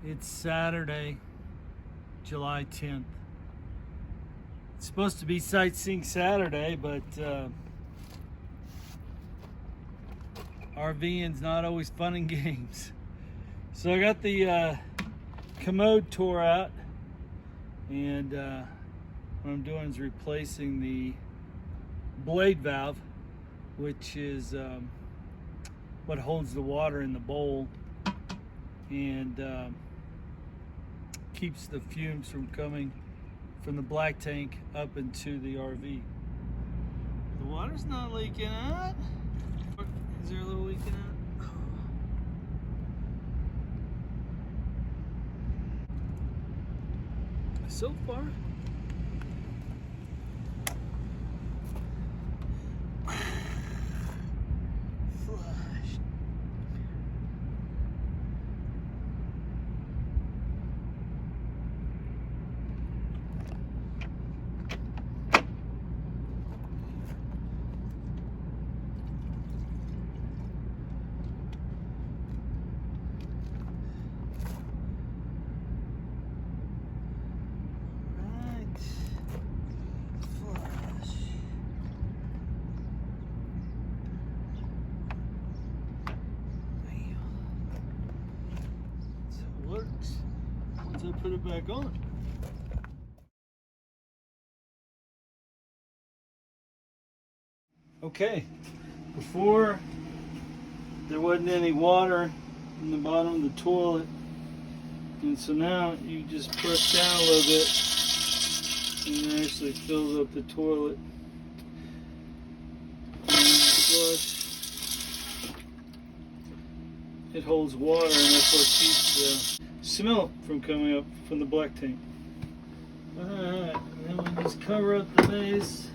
It's Saturday, July 10th. It's supposed to be Sightseeing Saturday, but RVing's not always fun and games. So I got the commode tore out, and what I'm doing is replacing the blade valve, which is what holds the water in the bowl and keeps the fumes from coming from the black tank up into the RV. The water's not leaking out. Is there a little leaking out? So far, flushed. Works once I put it back on. Okay, before there wasn't any water in the bottom of the toilet, and so now you just press down a little bit and it actually fills up the toilet. And flush. It holds water, and that's what keeps the smell from coming up from the black tank. Alright, and then we just cover up the base.